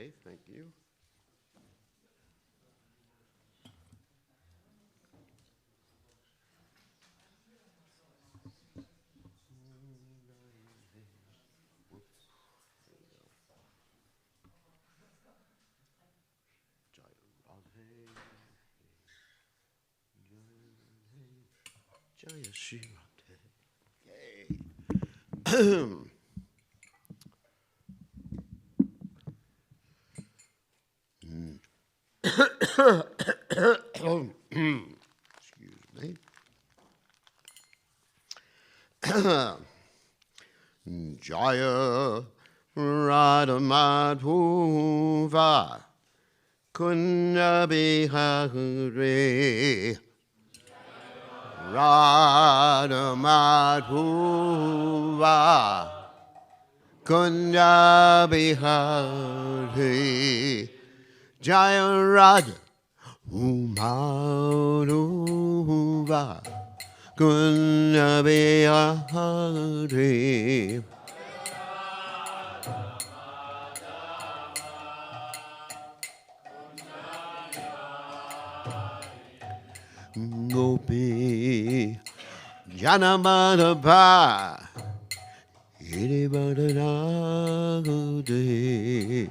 Okay, thank you. Jaya Shri Radhe. Excuse me. Jaya Radha Madhuva Kunja Bihari Radha Madhuva Kunja Bihari Jaya Radha Madhuva Kunja Bihari Gopi Janamadabha Iribadanagode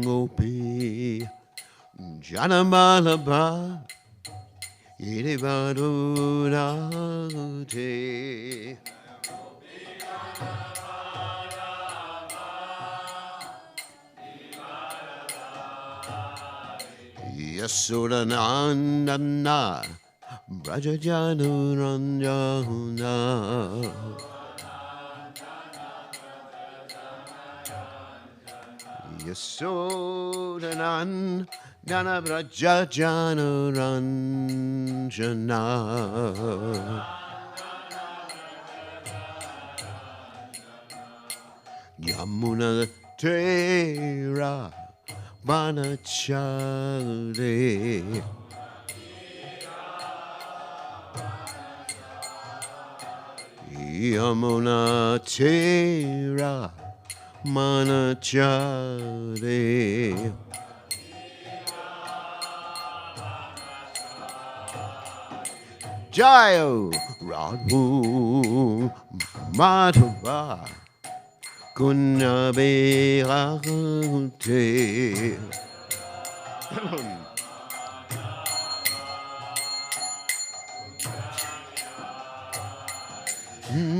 Gopi Janamadabha Iribadanagode Yasudanandana Brajajanuranjana Yasudanandana Brajajanuranjana Yamuna Tera Banachare Yamuna Tera Manachare Jayo Radhu Madhava Kunja Bihari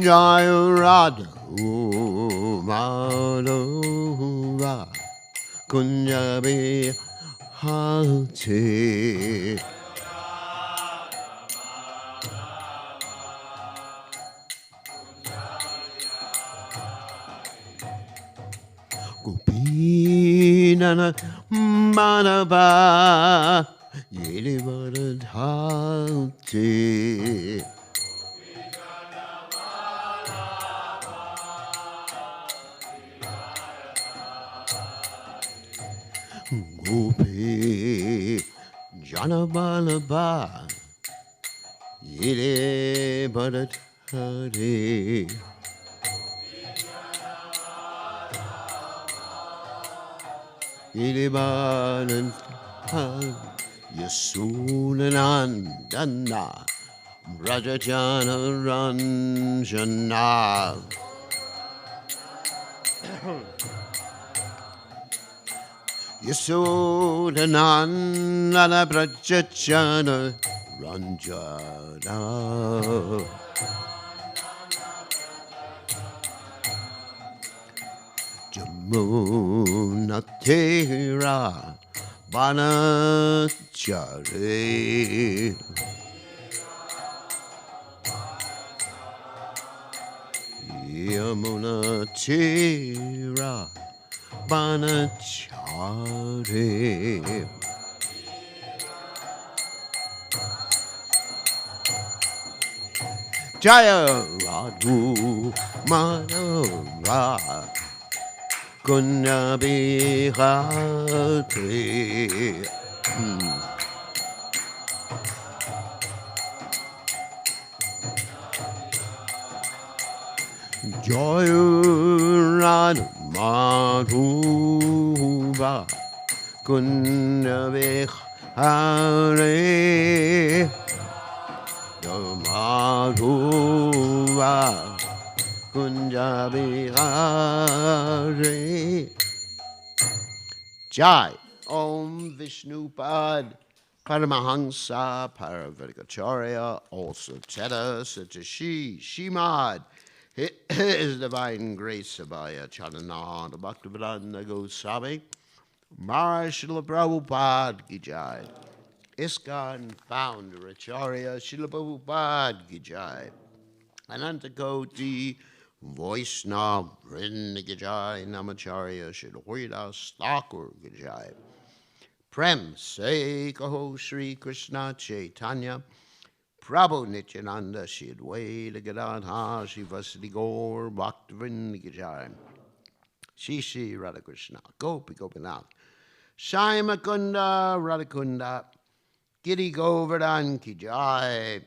Jaya Radha Madhava Kunja Bihari Gopinana Manava Yedivadadhati Gopi Janabalaba Yedivadadhati Ilibanan Yasunanandana Rajajana Ranjana Yasunanandana Rajajana Ranjana Jamunatera Banachare Yamunatera Banachare Jaya Radhu Madhava Kunja Bihari Joyurad Madhuva Kundavihare Madhuva Kunjabihare Jai Om Vishnupad Paramahansa Paravarikacharya also Cheta Satashi Shimad His Divine Grace Abhaya Charananda Bhaktivedanta Goswami Maharaj Srila Prabhupada Ki Jai ISKCON Founder Acharya Srila Prabhupada Ki Jai Anantakoti Vaishnava Vrinda Ki Jai Namacharya Srila Haridas Thakur Ki Jai Prem Se Kaho Sri Krishna Chaitanya Prabhu Nityananda Shri Advaita Gadadhar Shivasati Gaur Bhaktivinoda Ki Jai Shri Shri Radha Krishna Gopi Gopinath Shai Mukunda Radhakunda Giri Govardhan Ki Jai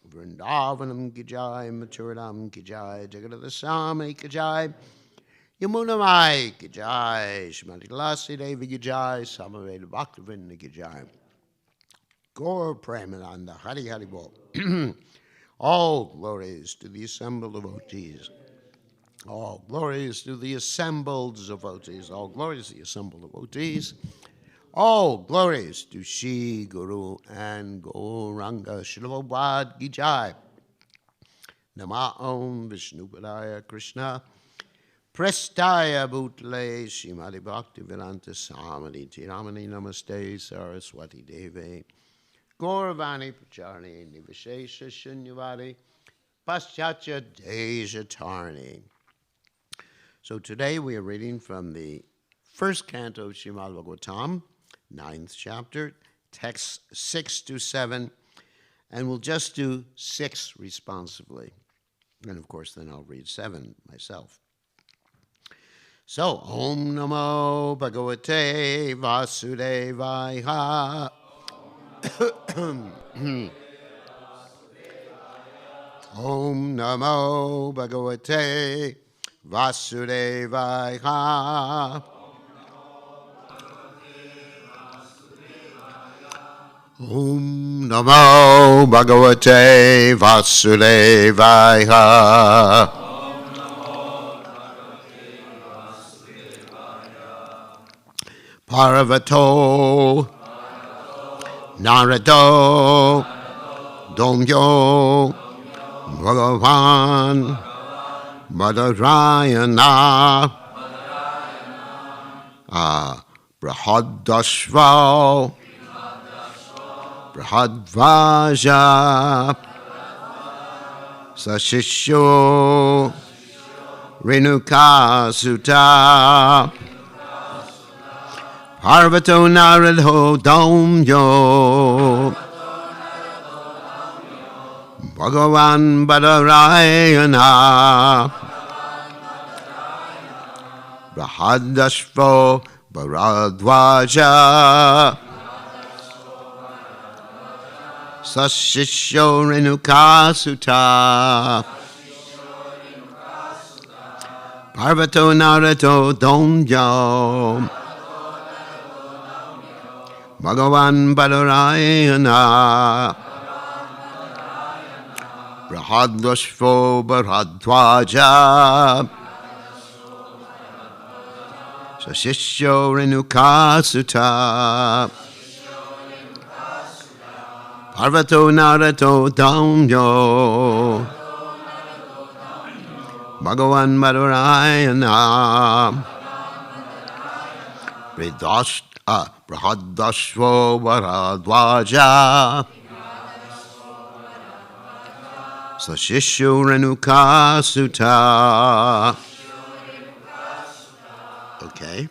Vrindavanam Ki Jai Mathuradam Ki Jai Jagadada Swami Ki Jai Yamuna Mai Ki Jai Shrimati Tulasi Devi Ki Jai Samaveda Bhaktivinoda Ki Jai Gaur Premananda Hari Hari Bol All glories to the assembled devotees. All glories to the assembled devotees. All glories to the assembled devotees. All glories to Shri Guru and Gauranga Shilabhavad Ki Jai. Nama Om Vishnupadaya Krishna Prestaya Bhutle Srimati Bhaktivedanta Swami Tiramani Namaste Saraswati Devi Gauravani Pacharni Nivishesha Shunyavadi Paschatya Dejatarni. So today we are reading from the first canto of Srimad Bhagavatam, 9th chapter, texts 6 to 7, and we'll just do 6 responsively. And of course, then I'll read 7 myself. So, Om Namo Bhagavate Vasudevaya. Om Namo Bhagavate Vasudevaya. Om Namo Bhagavate Vasudevaya. Paravato Narado Domyo Bhagavan Badarayana Brahadashva Brahadvaja Sashishyo Renuka Sutta Parvato Narado Domyo Bhagavan Badarayana Brahadashvo Bharadvaja Sashishyo Renuka Sutta Parvato Narado Domyo Bhagavan Badarayana Brahadashvo Bharadvaja Sashishyo Renuka Sutta Parvato Narado Domyo Bhagavan Badarayana Brahadashvo Bharadvaja Sashishyo Renuka Sutta. Okay.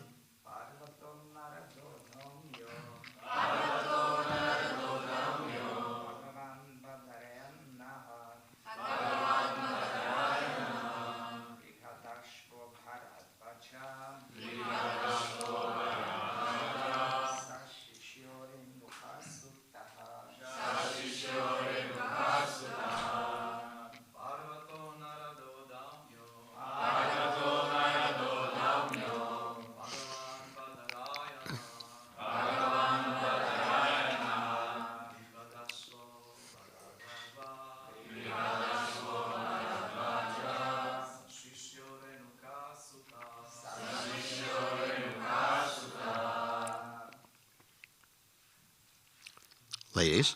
Ladies.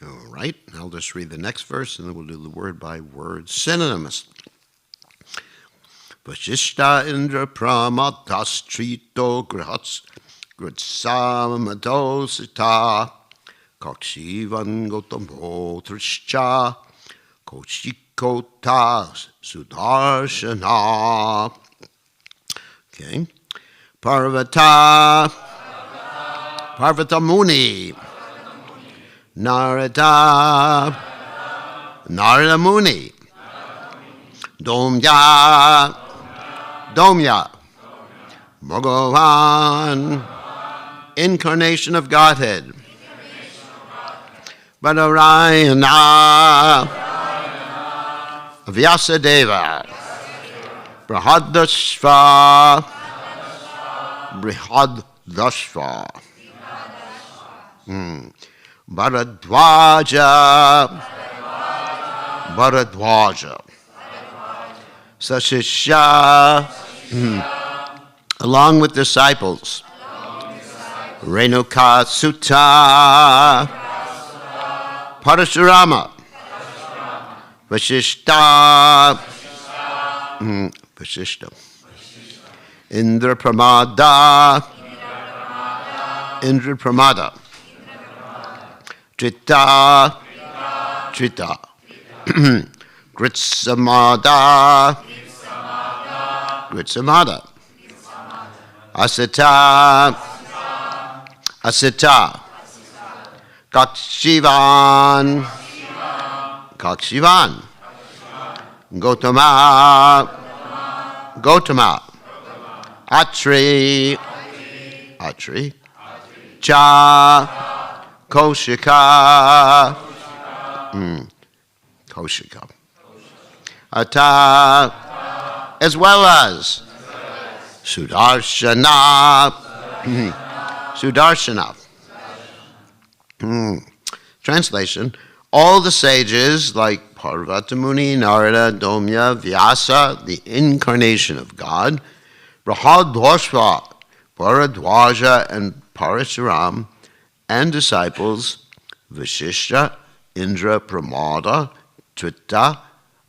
All right, I'll just read the next verse and then we'll do the word by word synonyms. Vashishta Indra Pramadas Grutsamadosita Kakshivan Gotamo Trishcha Kochikota Sudarshana. Okay. Parvata Muni. Narada Muni. Domya. Bhagavan. Incarnation of Godhead. Badarayana. Vyasadeva. Brihadashva. Bharadwaja. Sashishya. Along with disciples. Renuka Sutta. Parashurama. Vashishta. Indra Pramada. Trita. Gritsamada. Asita. Kakshivan. Gotama. Atri. Cha. Koshika. Ata. As well as Sudarshana. Translation: all the sages like Parvata Muni, Narada, Domya, Vyasa, the incarnation of God, Brihadashva, Bharadwaja, and Parashuram, and disciples Vashishta, Indra, Pramada, Trita,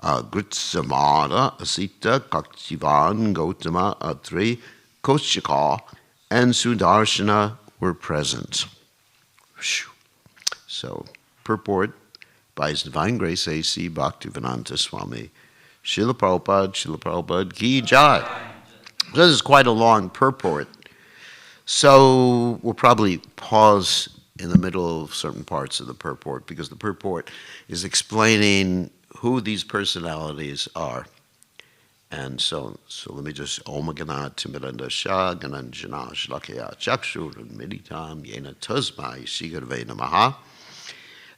Gritsamada, Asita, Kakshivan, Gotama, Atri, Koshika, and Sudarshana were present. So, purport by His Divine Grace A.C. Bhaktivedanta Swami. Srila Prabhupada Ki Jai. This is quite a long purport. So, we'll probably pause in the middle of certain parts of the purport because the purport is explaining who these personalities are. And so let me just Om Gana Timiranda Shah Gananjana Shlakaya Chakshur Meditam Yena Tasmai Shigarve Namaha.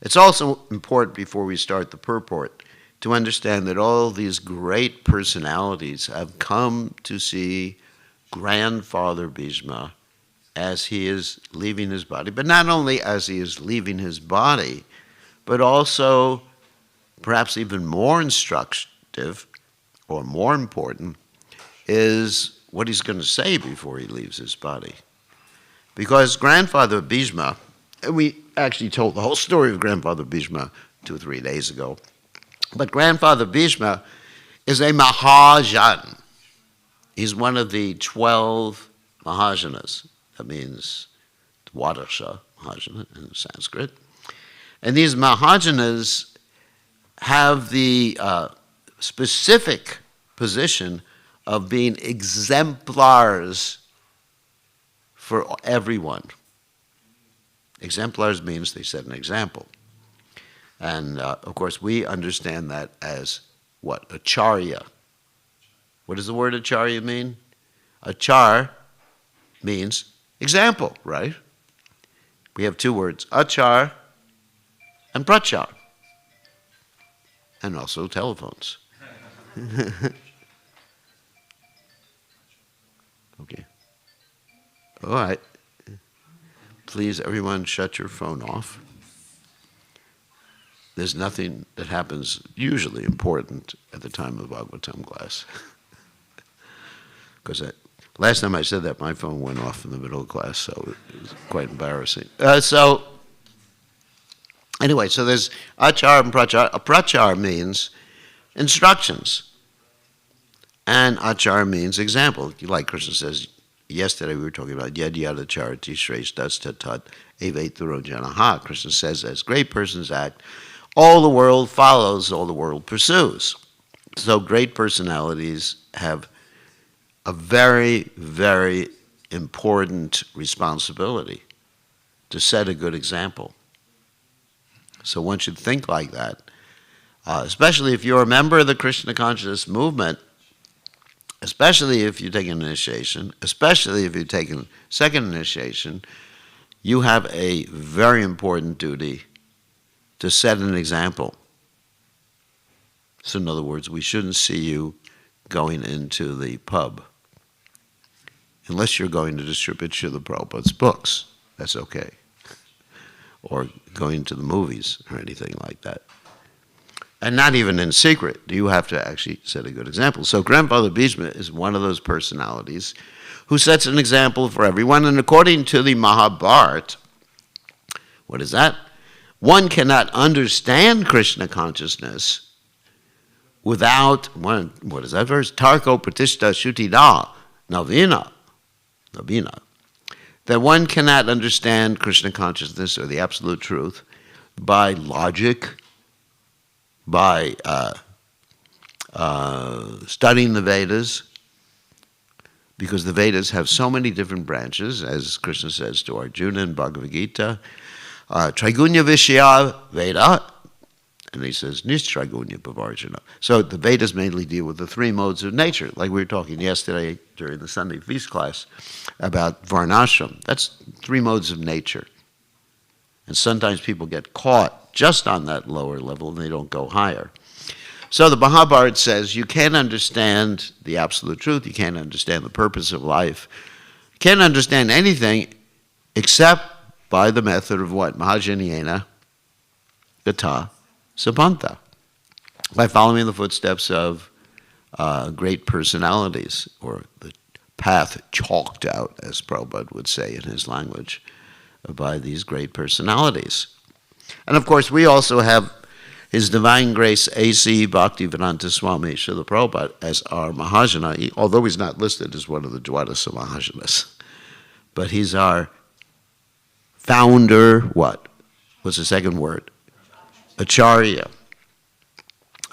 It's also important before we start the purport to understand that all these great personalities have come to see Grandfather Bhishma as he is leaving his body, but not only as he is leaving his body, but also perhaps even more instructive or more important is what he's going to say before he leaves his body. Because Grandfather Bhishma, and we actually told the whole story of Grandfather Bhishma 2 or 3 days ago, but Grandfather Bhishma is a Mahajan. He's one of the 12 Mahajanas. That means Dwadasha Mahajana in Sanskrit. And these Mahajanas have the specific position of being exemplars for everyone. Exemplars means they set an example. And of course, we understand that as what? Acharya. What does the word acharya mean? Achar means example, right? We have two words, achar and prachar. And also telephones. Okay. All right. Please, everyone, shut your phone off. There's nothing that happens usually important at the time of Bhagavatam class. Because last time I said that, my phone went off in the middle of class, so it was quite embarrassing. Anyway, so there's achar and prachar. Prachar means instructions. And achar means example. Like Krishna says, yesterday we were talking about yad yada charati shreshtas tatat eveturo janaha. Krishna says, as great persons act, all the world follows, all the world pursues. So great personalities have a very, very important responsibility to set a good example. So one should think like that, especially if you're a member of the Krishna consciousness movement, especially if you take an initiation, especially if you've taken second initiation, you have a very important duty to set an example. So in other words, we shouldn't see you going into the pub. Unless you're going to distribute Srila Prabhupada's books, that's okay. Or going to the movies or anything like that. And not even in secret. You have to actually set a good example. So Grandfather Bhishma is one of those personalities who sets an example for everyone. And according to the Mahabharata, what is that? One cannot understand Krishna consciousness without, what is that verse? Tarko pratishta shutida navina. That one cannot understand Krishna consciousness or the absolute truth by logic, by studying the Vedas, because the Vedas have so many different branches, as Krishna says to Arjuna in Bhagavad Gita, Trigunya Vishya Veda, and he says Nistrigunya Bhavarjana. So the Vedas mainly deal with the three modes of nature, like we were talking yesterday during the Sunday feast class about Varnashram. That's three modes of nature. And sometimes people get caught just on that lower level and they don't go higher. So the Mahabharata says you can't understand the absolute truth, you can't understand the purpose of life, you can't understand anything except by the method of what? Mahajanyena Gata Sabanta. By following the footsteps of great personalities, or the path chalked out, as Prabhupada would say in his language, by these great personalities. And of course, we also have His Divine Grace A.C. Bhaktivedanta Swami Srila Prabhupada as our Mahajana, although he's not listed as one of the Dwadasa Mahajanas. But he's our founder, what? What's the second word? Acharya.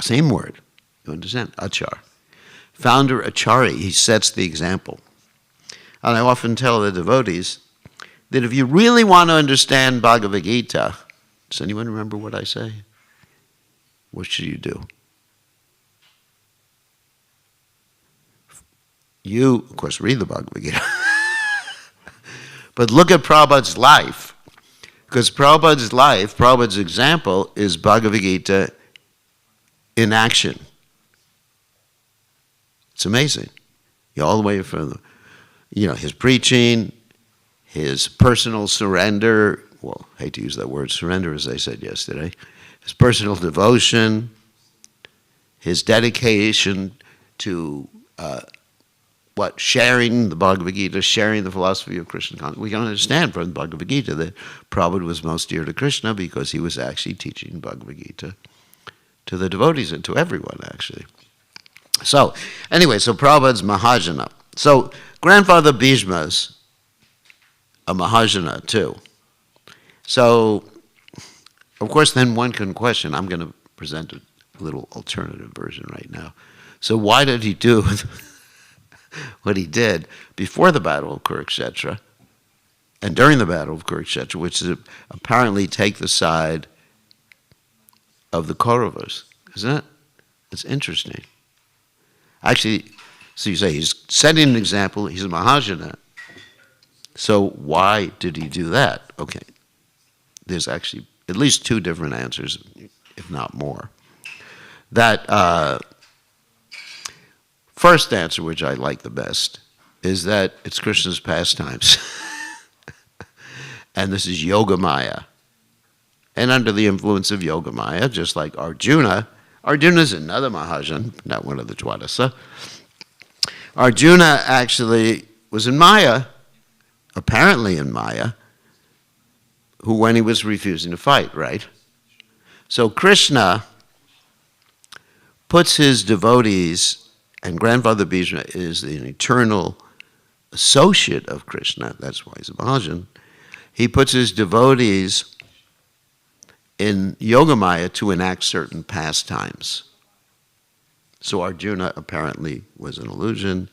Same word. You understand? Achar. Founder Acharya. He sets the example. And I often tell the devotees that if you really want to understand Bhagavad Gita, does anyone remember what I say? What should you do? You, of course, read the Bhagavad Gita. But look at Prabhupada's life. Because Prabhupada's life, Prabhupada's example, is Bhagavad Gita in action. It's amazing. All the way from, his preaching, his personal surrender, well, I hate to use that word, surrender, as I said yesterday, his personal devotion, his dedication to sharing the Bhagavad Gita, sharing the philosophy of Krishna consciousness. We can understand from the Bhagavad Gita that Prabhupada was most dear to Krishna because he was actually teaching Bhagavad Gita to the devotees and to everyone, actually. So, anyway, so Prabhupada's Mahajana. So Grandfather Bhishma's a Mahajana too. So, of course, then one can question, I'm going to present a little alternative version right now. So why did he do what he did before the Battle of Kurukshetra and during the Battle of Kurukshetra, which is apparently take the side of the Kauravas, isn't it? It's interesting. Actually, so you say he's setting an example, he's a Mahajana. So why did he do that? Okay, there's actually at least two different answers, if not more. That first answer, which I like the best, is that it's Krishna's pastimes. And this is Yoga Maya. And under the influence of Yoga Maya, just like Arjuna is another Mahajan, not one of the Dwadasa. Arjuna actually was in Maya, apparently in Maya, who when he was refusing to fight, right? So Krishna puts his devotees, and Grandfather Bhishma is an eternal associate of Krishna, that's why he's a Mahajan. He puts his devotees in Yogamaya to enact certain pastimes. So Arjuna apparently was an illusion,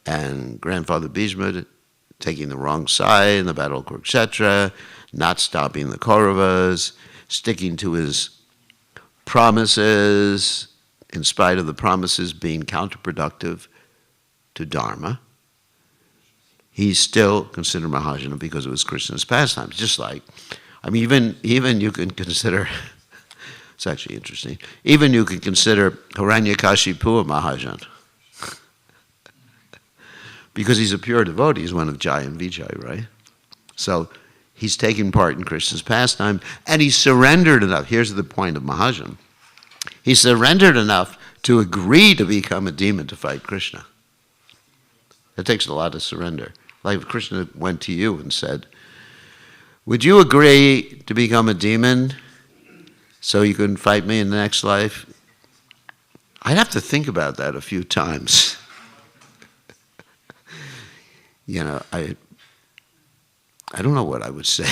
and Grandfather Bhishma taking the wrong side in the Battle of Kurukshetra, not stopping the Kauravas, sticking to his promises, in spite of the promises being counterproductive to Dharma. He's still considered Mahajana because it was Krishna's pastimes. Just like, I mean, even you can consider, it's actually interesting, even you can consider Hiranyakashipu a Mahajan. Because he's a pure devotee, he's one of Jai and Vijay, right? So he's taking part in Krishna's pastime, and he surrendered enough. Here's the point of Mahajan. He surrendered enough to agree to become a demon to fight Krishna. It takes a lot of surrender. Like if Krishna went to you and said, would you agree to become a demon so you can fight me in the next life? I'd have to think about that a few times. You know, I don't know what I would say.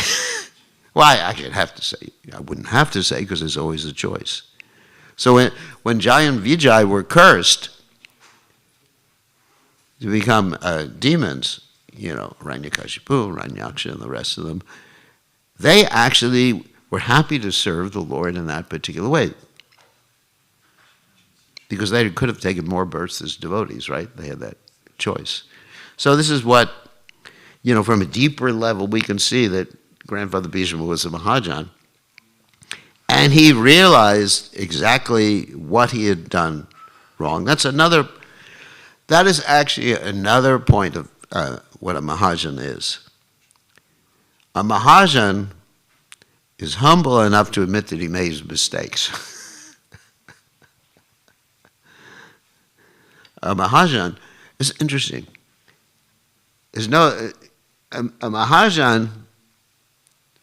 Well, I actually have to say. I wouldn't have to say because there's always a choice. So when Jai and Vijay were cursed to become demons, you know, Hiranyakashipu, Hiranyaksha, and the rest of them, they actually were happy to serve the Lord in that particular way. Because they could have taken more births as devotees, right? They had that choice. So this is what, you know, from a deeper level, we can see that Grandfather Bhishma was a Mahajan. And he realized exactly what he had done wrong. That is actually another point of what a Mahajan is. A Mahajan is humble enough to admit that he made mistakes. A Mahajan is interesting. There's no, a Mahajan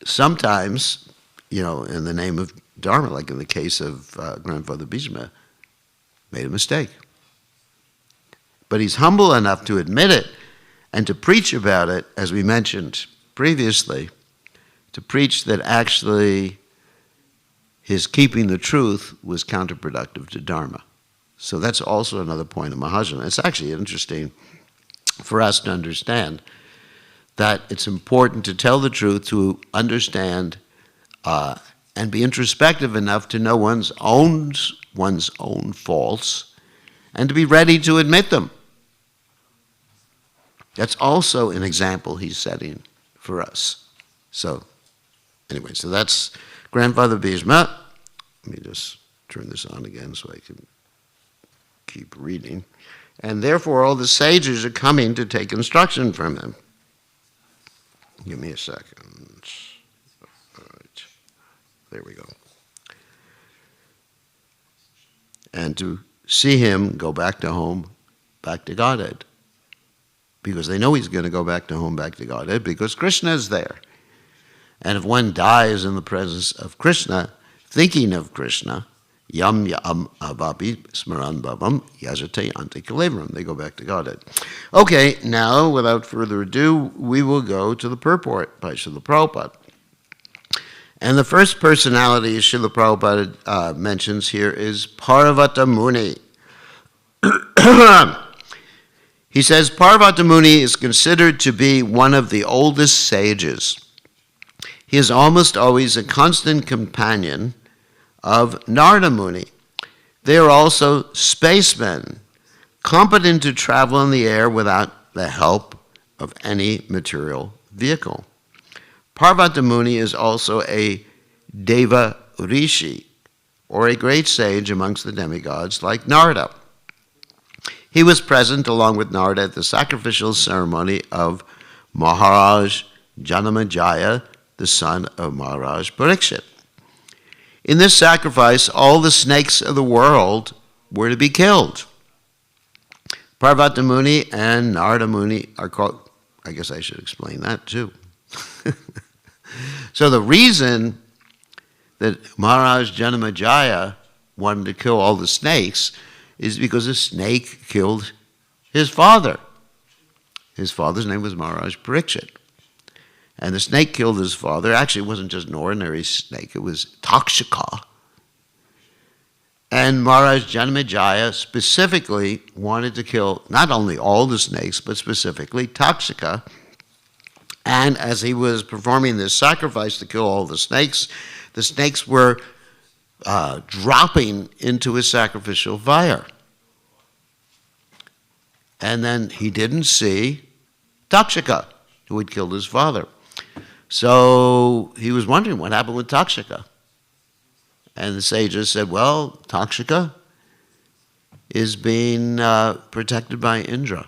sometimes, you know, in the name of Dharma, like in the case of Grandfather Bhishma, made a mistake. But he's humble enough to admit it and to preach about it, as we mentioned previously, to preach that actually his keeping the truth was counterproductive to Dharma. So that's also another point of Mahajana. It's actually interesting for us to understand that it's important to tell the truth, to understand and be introspective enough to know one's own faults and to be ready to admit them. That's also an example he's setting for us. So, anyway, so that's Grandfather Bhishma. Let me just turn this on again so I can keep reading. And therefore, all the sages are coming to take instruction from him. Give me a second. All right. There we go. And to see him go back to home, back to Godhead. Because they know he's going to go back to home, back to Godhead, because Krishna is there. And if one dies in the presence of Krishna, thinking of Krishna, Yam yam avapi smaran bhavam yajate ante kalevaram. They go back to Godhead. Okay, now, without further ado, we will go to the purport by Srila Prabhupada. And the first personality Srila Prabhupada mentions here is Parvata Muni. He says Parvata Muni is considered to be one of the oldest sages. He is almost always a constant companion of Narada Muni. They are also spacemen, competent to travel in the air without the help of any material vehicle. Parvata Muni is also a Deva Rishi, or a great sage amongst the demigods like Narada. He was present along with Narada at the sacrificial ceremony of Maharaj Janamejaya, the son of Maharaj Parikshit. In this sacrifice, all the snakes of the world were to be killed. Parvata Muni and Narada Muni are called, I guess I should explain that too. So the reason that Maharaj Janamejaya wanted to kill all the snakes is because a snake killed his father. His father's name was Maharaj Parikshit. And the snake killed his father. Actually, it wasn't just an ordinary snake. It was Takshaka. And Maharaj Janamejaya specifically wanted to kill not only all the snakes, but specifically Takshaka. And as he was performing this sacrifice to kill all the snakes were dropping into his sacrificial fire. And then he didn't see Takshaka, who had killed his father. So he was wondering what happened with Takshaka. And the sages said, well, Takshaka is being protected by Indra.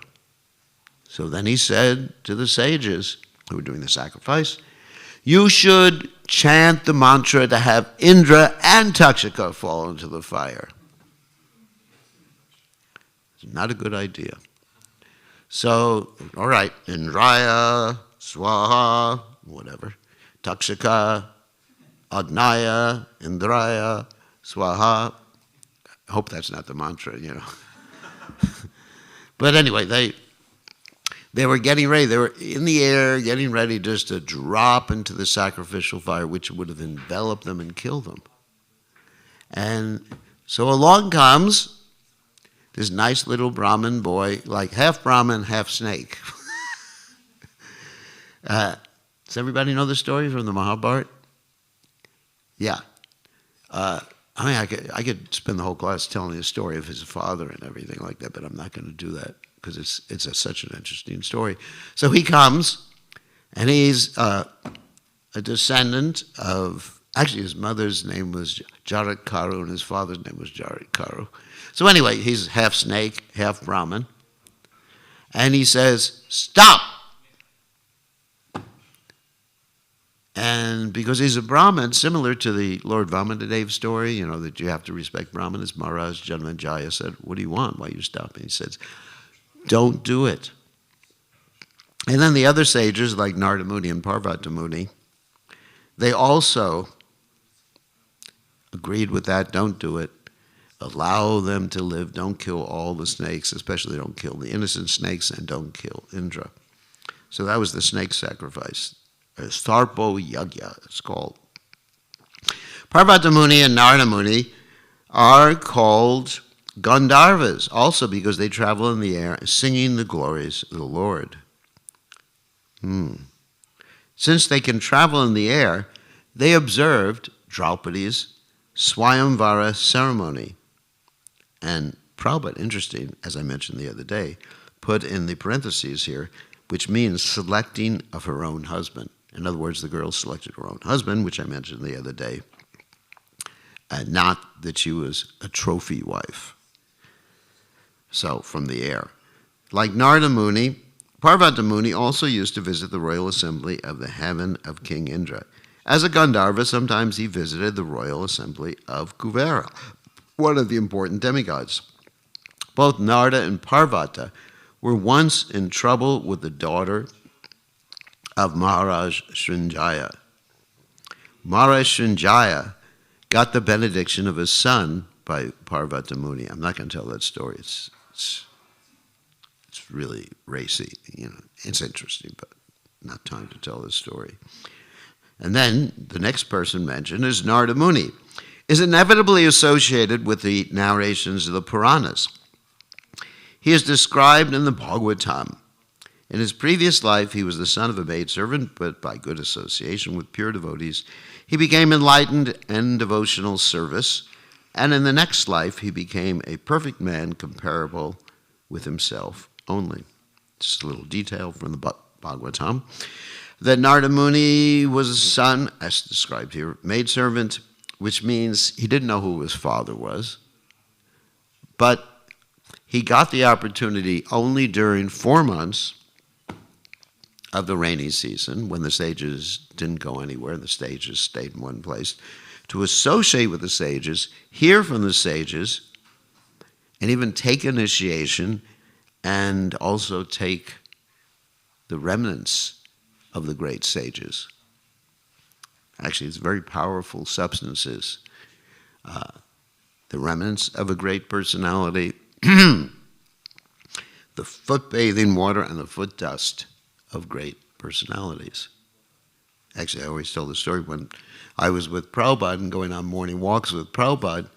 So then he said to the sages who were doing the sacrifice, you should chant the mantra to have Indra and Takshaka fall into the fire. It's not a good idea. So, all right, Indraya, Swaha, whatever, Takshaka, Agnaya, Indraya, Swaha. I hope that's not the mantra, you know. But anyway, they were getting ready. They were in the air, getting ready just to drop into the sacrificial fire, which would have enveloped them and killed them. And so along comes this nice little Brahmin boy, like half Brahmin, half snake. Does everybody know the story from the Mahabharata? Yeah. I mean, I could spend the whole class telling the story of his father and everything like that, but I'm not going to do that because it's such an interesting story. So he comes, and he's a descendant of, actually his mother's name was Jarikaru, and his father's name was Jarikaru. So anyway, he's half snake, half Brahmin. And he says, stop! And because he's a Brahmin, similar to the Lord Vamanadeva story, you know, that you have to respect Brahmanas, Maharaj Janamejaya said, what do you want? Why are you stopping? He says, don't do it. And then the other sages, like Narada Muni and Parvata Muni, they also agreed with that, don't do it. Allow them to live, don't kill all the snakes, especially don't kill the innocent snakes, and don't kill Indra. So that was the snake sacrifice. Sarpo Yagya, it's called. Parvata Muni and Narada Muni are called Gandharvas, also because they travel in the air singing the glories of the Lord. Since they can travel in the air, they observed Draupadi's Swayamvara ceremony. And Prabhupada, interesting, as I mentioned the other day, put in the parentheses here, which means selecting of her own husband. In other words, the girl selected her own husband, which I mentioned the other day, not that she was a trophy wife. So, from the air. Like Narada Muni, Parvata Muni also used to visit the royal assembly of the heaven of King Indra. As a Gandharva, sometimes he visited the royal assembly of Kuvera, one of the important demigods. Both Narada and Parvata were once in trouble with the daughter of Maharaj Srinjaya. Maharaj Srinjaya got the benediction of his son by Parvata Muni. I'm not going to tell that story. It's really racy. It's interesting, but not time to tell the story. And then the next person mentioned is Narada Muni, is inevitably associated with the narrations of the Puranas. He is described in the Bhagavatam. In his previous life, he was the son of a maidservant, but by good association with pure devotees, he became enlightened in devotional service, and in the next life, he became a perfect man comparable with himself only. Just a little detail from the Bhagavatam. That Narada Muni was a son, as described here, maidservant, which means he didn't know who his father was, but he got the opportunity only during 4 months of the rainy season, when the sages didn't go anywhere, the sages stayed in one place, to associate with the sages, hear from the sages, and even take initiation, and also take the remnants of the great sages. Actually, it's very powerful substances. The remnants of a great personality, the foot-bathing water and the foot dust of great personalities. Actually, I always tell the story when I was with Prabhupada and going on morning walks with Prabhupada,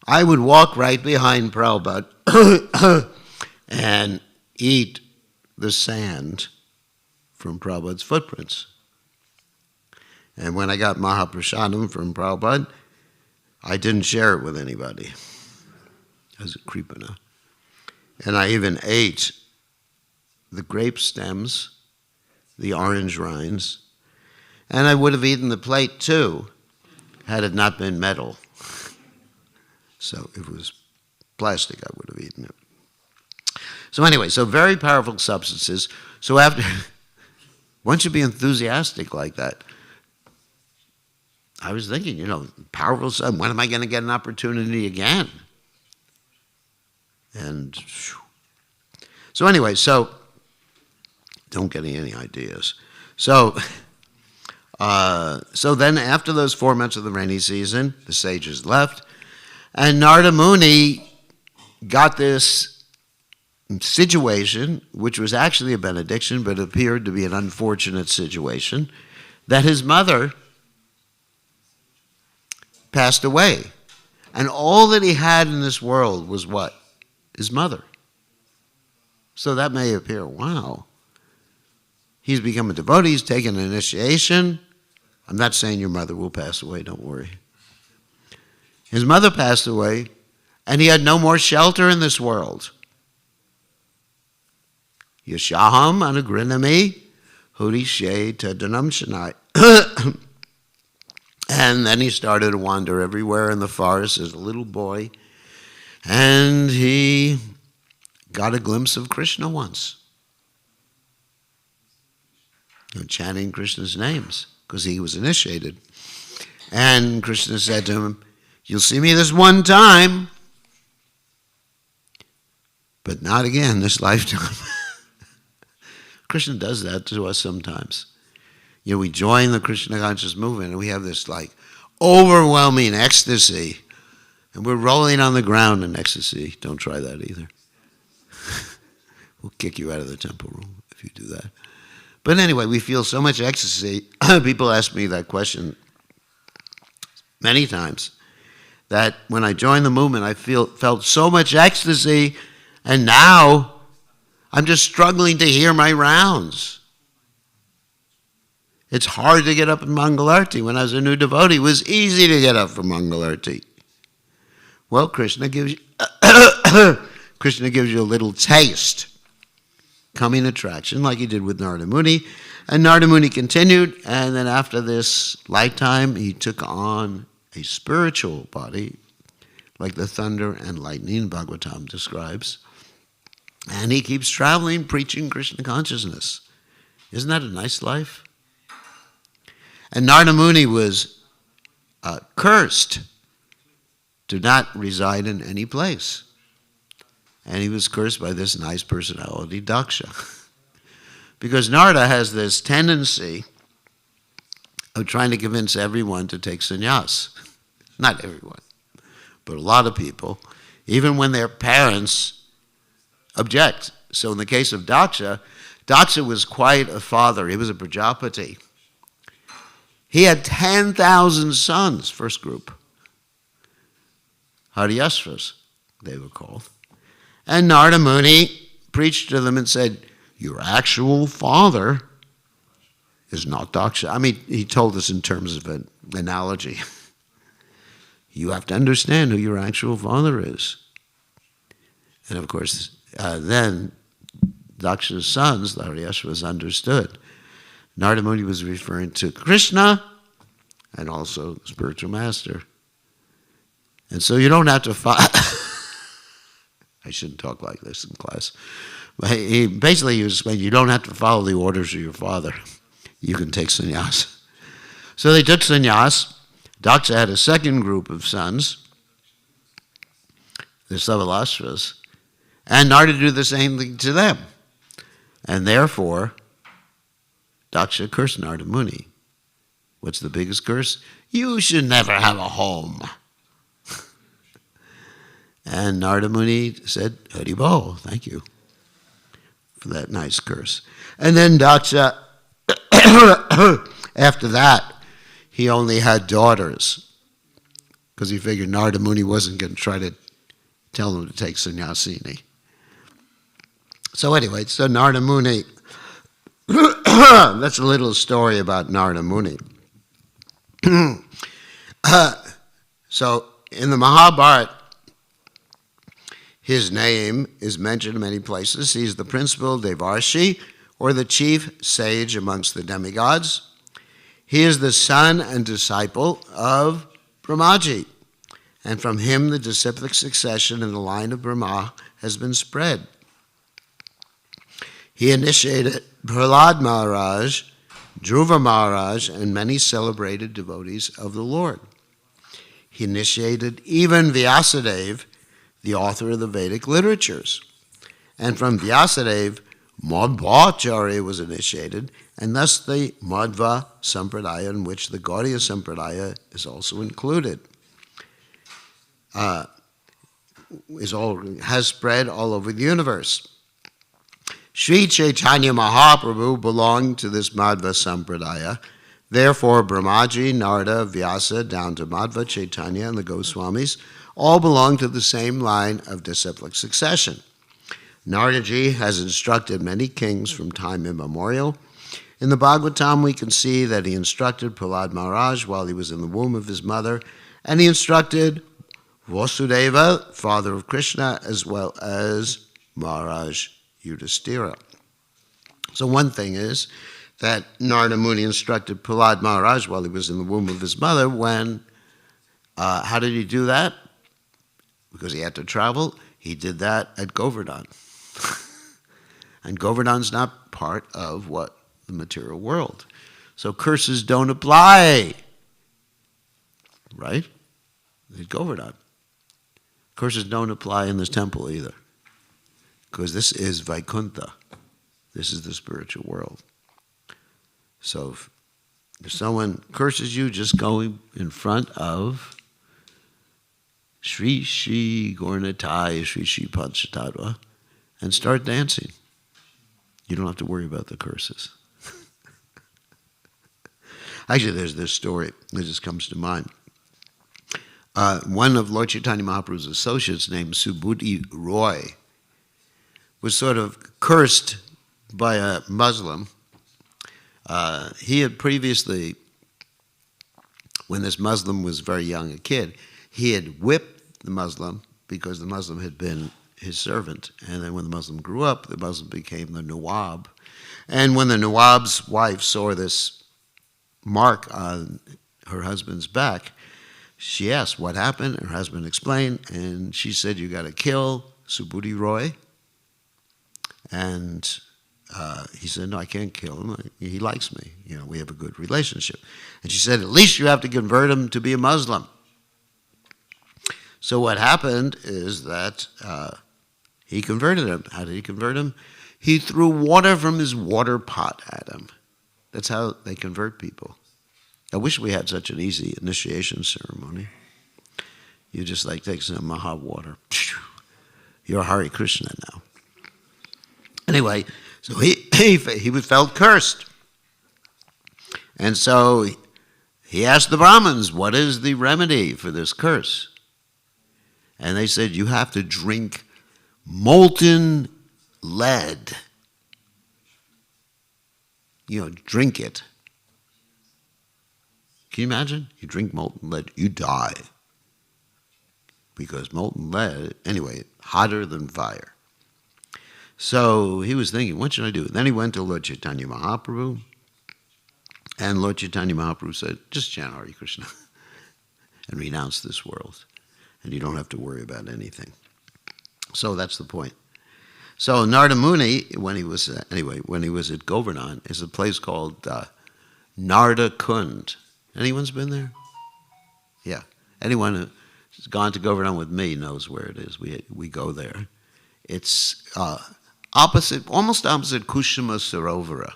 I would walk right behind Prabhupada and eat the sand from Prabhupada's footprints. And when I got Mahaprasadam from Prabhupada, I didn't share it with anybody. I was a Kripana. And I even ate the grape stems, the orange rinds, and I would have eaten the plate too, had it not been metal. So if it was plastic, I would have eaten it. So anyway, so very powerful substances. So after, once you be enthusiastic like that, I was thinking, powerful stuff, when am I going to get an opportunity again? And so anyway, so don't get any ideas. So then after those 4 months of the rainy season, the sages left, and Narada Muni got this situation, which was actually a benediction, but appeared to be an unfortunate situation, that his mother passed away. And all that he had in this world was what? His mother. So that may appear, wow. He's become a devotee, he's taken an initiation. I'm not saying your mother will pass away, don't worry. His mother passed away, and he had no more shelter in this world. Yashaham anagrinami hurishe tadanam shanai. And then he started to wander everywhere in the forest as a little boy, and he got a glimpse of Krishna once. Chanting Krishna's names, because he was initiated. And Krishna said to him, "You'll see me this one time, but not again this lifetime." Krishna does that to us sometimes. We join the Krishna conscious movement and we have this overwhelming ecstasy, and we're rolling on the ground in ecstasy. Don't try that either. We'll kick you out of the temple room if you do that. But anyway, we feel so much ecstasy. People ask me that question many times, that when I joined the movement, I felt so much ecstasy, and now I'm just struggling to hear my rounds. It's hard to get up in Mangalarti. When I was a new devotee, it was easy to get up for Mangalarti. Well, Krishna gives you a little taste, coming attraction, like he did with Narada Muni. And Narada Muni continued, and then after this lifetime, he took on a spiritual body, like the thunder and lightning Bhagavatam describes. And he keeps traveling, preaching Krishna consciousness. Isn't that a nice life? And Narada Muni was cursed to not reside in any place. And he was cursed by this nice personality, Daksha. Because Narada has this tendency of trying to convince everyone to take sannyas. Not everyone, but a lot of people, even when their parents object. So in the case of Daksha, Daksha was quite a father. He was a Prajapati. He had 10,000 sons, first group. Haryashvas, they were called. And Narada Muni preached to them and said, your actual father is not Daksha. I mean, he told us in terms of an analogy. You have to understand who your actual father is. And of course, then Daksha's sons, the Haryashvas, understood. Narada Muni was referring to Krishna and also the spiritual master. And so you don't have to follow. I shouldn't talk like this in class. But he was saying, you don't have to follow the orders of your father. You can take sannyas. So they took sannyas. Daksha had a second group of sons, the Savalashvas, and Narada did the same thing to them. And therefore, Daksha cursed Narada Muni. What's the biggest curse? You should never have a home. And Narada Muni said, Hari Bol, thank you for that nice curse. And then Daksha, after that, he only had daughters because he figured Narada Muni wasn't going to try to tell him to take sannyasini. So anyway, so Narada Muni, that's a little story about Narada Muni. So in the Mahabharata, his name is mentioned in many places. He's the principal Devarshi, or the chief sage amongst the demigods. He is the son and disciple of Brahmaji, and from him the disciplic succession in the line of Brahma has been spread. He initiated Prahlad Maharaj, Dhruva Maharaj, and many celebrated devotees of the Lord. He initiated even Vyasadeva, the author of the Vedic literatures. And from Vyasadeva, Madhvacharya was initiated, and thus the Madhva Sampradaya, in which the Gaudiya Sampradaya is also included, has spread all over the universe. Sri Chaitanya Mahaprabhu belonged to this Madhva Sampradaya. Therefore, Brahmaji, Narada, Vyasa, down to Madhva, Chaitanya, and the Goswamis all belong to the same line of disciplic succession. Naradaji has instructed many kings from time immemorial. In the Bhagavatam, we can see that he instructed Prahlad Maharaj while he was in the womb of his mother, and he instructed Vasudeva, father of Krishna, as well as Maharaj Yudhishthira. So one thing is that Narada Muni instructed Prahlad Maharaj while he was in the womb of his mother when, how did he do that? Because he had to travel. He did that at Govardhan. And Govardhan's not part of what the material world. So curses don't apply. Right? At Govardhan. Curses don't apply in this temple either. Because this is Vaikuntha. This is the spiritual world. So if someone curses you, just go in front of Shri Shri Gaurnatai, Shri Shri Panchatattva, and start dancing. You don't have to worry about the curses. Actually, there's this story that just comes to mind. One of Lord Chaitanya Mahaprabhu's associates named Subhuti Roy was sort of cursed by a Muslim. He had previously, when this Muslim was very young, a kid, he had whipped the Muslim because the Muslim had been his servant. And then when the Muslim grew up, the Muslim became the Nawab. And when the Nawab's wife saw this mark on her husband's back, she asked what happened. Her husband explained, and she said, you got to kill Subhuti Roy. And he said, no, I can't kill him. He likes me. You know, we have a good relationship. And she said, at least you have to convert him to be a Muslim. So what happened is that he converted him. How did he convert him? He threw water from his water pot at him. That's how they convert people. I wish we had such an easy initiation ceremony. You just like take some hot water. You're Hare Krishna now. Anyway, so he felt cursed. And so he asked the Brahmins, what is the remedy for this curse? And they said, you have to drink molten lead. Drink it. Can you imagine? You drink molten lead, you die. Because molten lead, anyway, hotter than fire. So he was thinking, what should I do? Then he went to Lord Chaitanya Mahaprabhu. And Lord Chaitanya Mahaprabhu said, just chant Hare Krishna and renounce this world. And you don't have to worry about anything. So that's the point. So Narada Muni, when he was at Govardhan, is a place called Narada Kund. Anyone's been there? Yeah. Anyone who's gone to Govardhan with me knows where it is. We go there. It's almost opposite Kushama Sarovara,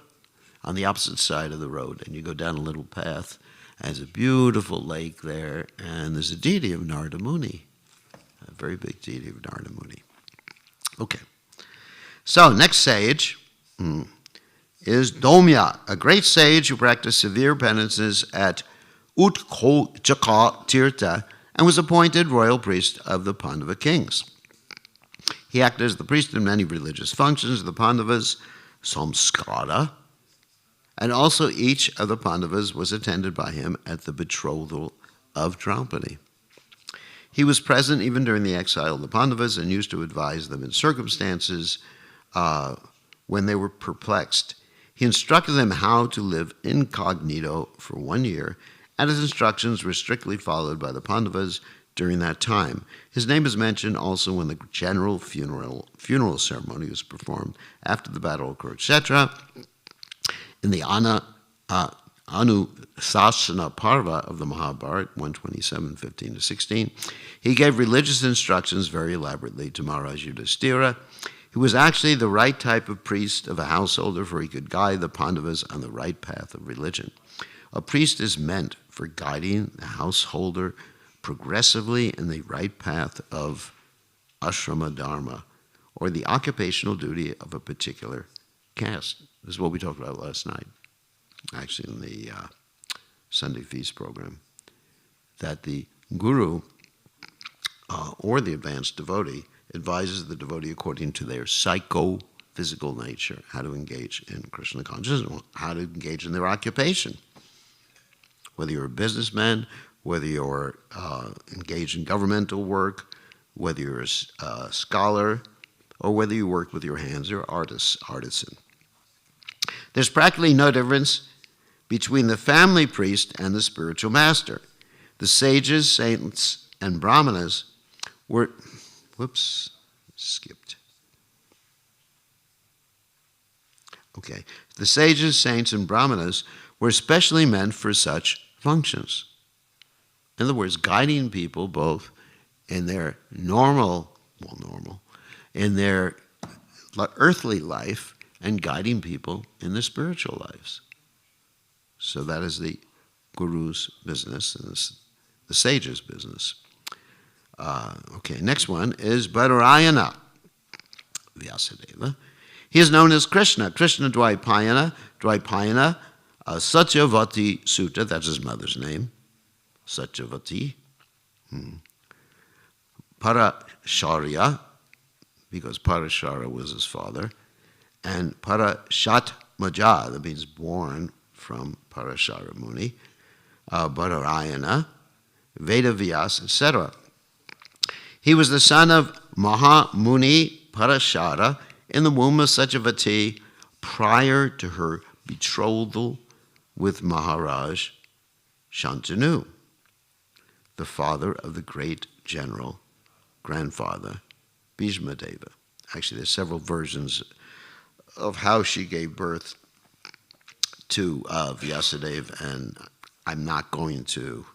on the opposite side of the road. And you go down a little path, and there's a beautiful lake there, and there's a deity of Narada Muni, a very big deity of Narada Muni. Okay. So, next sage is Domya, a great sage who practiced severe penances at Utkojaka Tirtha and was appointed royal priest of the Pandava kings. He acted as the priest in many religious functions of the Pandavas, samskara, and also each of the Pandavas was attended by him at the betrothal of Draupadi. He was present even during the exile of the Pandavas and used to advise them in circumstances when they were perplexed. He instructed them how to live incognito for 1 year, and his instructions were strictly followed by the Pandavas during that time. His name is mentioned also when the general funeral ceremony was performed after the battle of Kurukshetra. In the Anusasana Parva of the Mahabharata, 127, 15 to 16, he gave religious instructions very elaborately to Maharaj Yudhishthira. He was actually the right type of priest of a householder, for he could guide the Pandavas on the right path of religion. A priest is meant for guiding the householder progressively in the right path of ashrama dharma, or the occupational duty of a particular caste. This is what we talked about last night, actually in the Sunday Feast program, that the guru or the advanced devotee advises the devotee according to their psycho-physical nature, how to engage in Krishna consciousness, how to engage in their occupation. Whether you're a businessman, whether you're engaged in governmental work, whether you're a scholar, or whether you work with your hands or artisan. There's practically no difference between the family priest and the spiritual master. The sages, saints, and brahmanas were... Whoops, skipped. Okay. The sages, saints, and brahmanas were especially meant for such functions. In other words, guiding people both in their in their earthly life and guiding people in their spiritual lives. So that is the guru's business and the sage's business. Okay, next one is Badarayana Vyasadeva. He is known as Krishna Dvaipayana, Satyavati Sutta, that's his mother's name, Satyavati. Parasharya, because Parashara was his father, and Parashatmaja, that means born from Parashara Muni, Badarayana, Vedavyas, etc. He was the son of Mahamuni Parashara in the womb of Satyavati prior to her betrothal with Maharaj Shantanu, the father of the great general grandfather Bhishma Deva. Actually, there's several versions of how she gave birth to Vyasadeva, and I'm not going to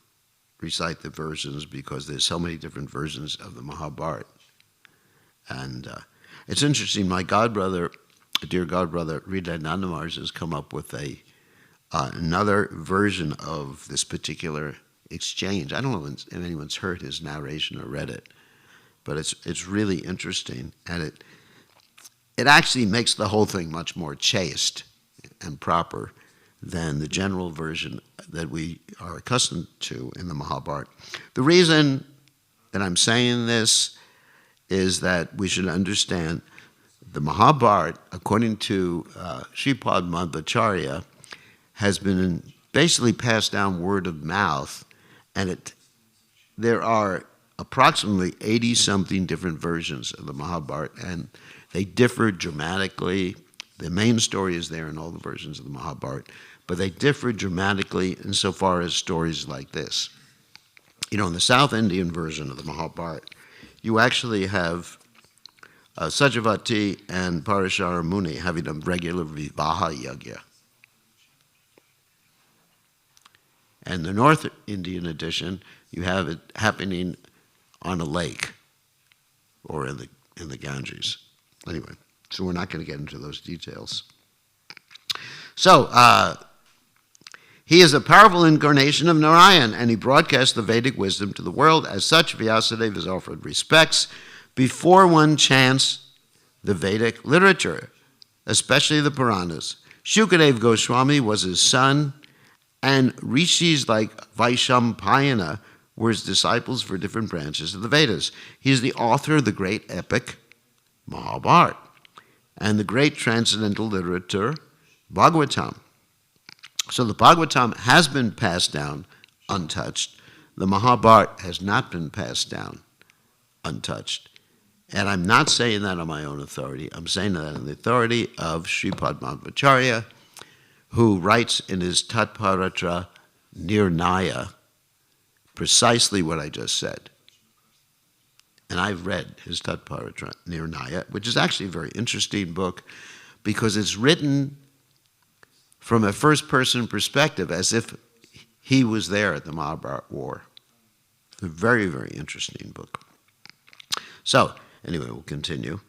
recite the versions because there's so many different versions of the Mahabharata. And it's interesting, my godbrother, dear godbrother, Rida Nandamars has come up with another version of this particular exchange. I don't know if anyone's heard his narration or read it, but it's really interesting, and it actually makes the whole thing much more chaste and proper than the general version that we are accustomed to in the Mahabharata. The reason that I'm saying this is that we should understand the Mahabharata, according to Srimad Bhagavatam, has been basically passed down word of mouth, and there are approximately 80-something different versions of the Mahabharata, and they differ dramatically. The main story is there in all the versions of the Mahabharata, but they differ dramatically insofar as stories like this. In the South Indian version of the Mahabharata, you actually have Satyavati and Parashara Muni having a regular Vivaha Yagya. And the North Indian edition, you have it happening on a lake or in the Ganges. Anyway, so we're not going to get into those details. So, he is a powerful incarnation of Narayan, and he broadcasts the Vedic wisdom to the world. As such, Vyasadeva is offered respects before one chants the Vedic literature, especially the Puranas. Shukadeva Goswami was his son, and rishis like Vaishampayana were his disciples for different branches of the Vedas. He is the author of the great epic Mahabharata and the great transcendental literature Bhagavatam. So the Bhagavatam has been passed down untouched. The Mahabharata has not been passed down untouched. And I'm not saying that on my own authority. I'm saying that on the authority of Srimad Bhagavatam, who writes in his Tatparatra Nirnaya precisely what I just said. And I've read his Tatparatra Nirnaya, which is actually a very interesting book because it's written from a first-person perspective as if he was there at the Mahabharata War. It's a very, very interesting book. So, anyway, we'll continue.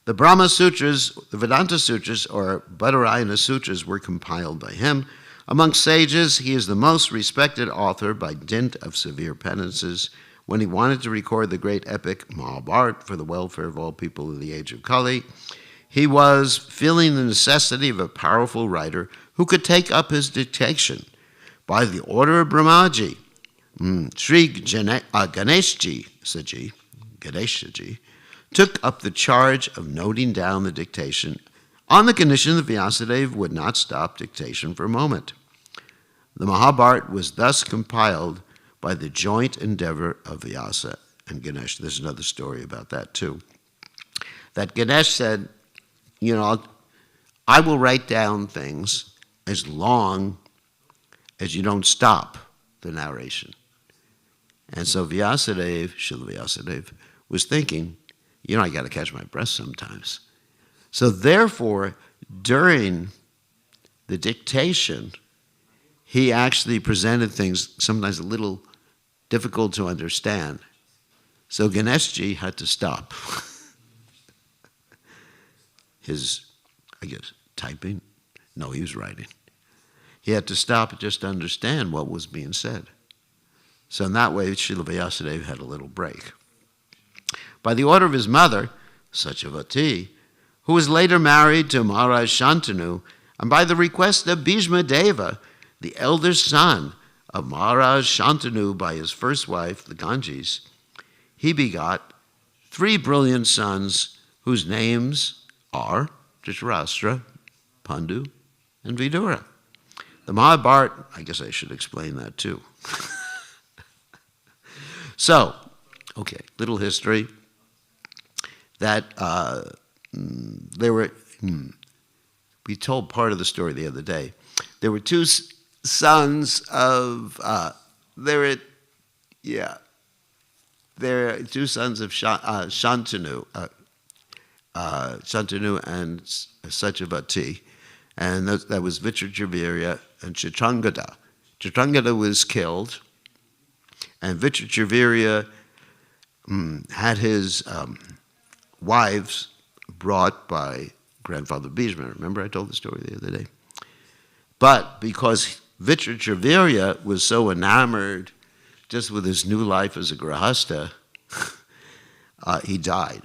The Brahma Sutras, the Vedanta Sutras, or Badarayana Sutras, were compiled by him. Amongst sages, he is the most respected author by dint of severe penances. When he wanted to record the great epic Mahabharata for the welfare of all people in the age of Kali, he was feeling the necessity of a powerful writer who could take up his dictation. By the order of Brahmaji, Sri Ganeshaji took up the charge of noting down the dictation on the condition that Vyasadeva would not stop dictation for a moment. The Mahabharata was thus compiled by the joint endeavor of Vyasa and Ganesh. There's another story about that too. That Ganesh said, I will write down things as long as you don't stop the narration. And so Vyasadeva, Srila Vyasadeva, was thinking, I got to catch my breath sometimes. So therefore, during the dictation, he actually presented things sometimes a little difficult to understand. So Ganeshji had to stop his, typing. No, he was writing. He had to stop just to understand what was being said. So in that way, Srila Vyasadeva had a little break. By the order of his mother, Satyavati, who was later married to Maharaj Shantanu, and by the request of Bhishma Deva, the elder son of Maharaj Shantanu by his first wife, the Ganges, he begot 3 brilliant sons whose names are Dhritarashtra, Pandu, and Vidura. The Mahabharata, I guess I should explain that too. So, little history. That we told part of the story the other day. There were 2 sons of, there are 2 sons of Shantanu, Shantanu and Satyavati, and that was Vichitravirya and Chitrangada. Chitrangada was killed, and Vichitravirya had his wives brought by grandfather Bhishma. Remember I told the story the other day? But because Vitravirya was so enamored just with his new life as a grahasta, he died.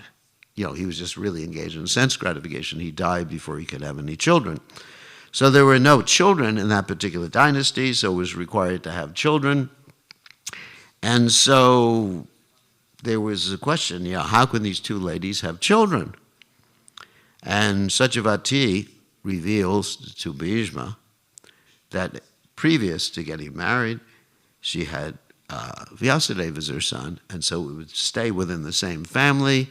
He was just really engaged in sense gratification. He died before he could have any children. So there were no children in that particular dynasty, so it was required to have children. And so there was a question, how can these two ladies have children? And Satyavati reveals to Bhishma that previous to getting married, she had Vyasadeva as her son, and so it would stay within the same family.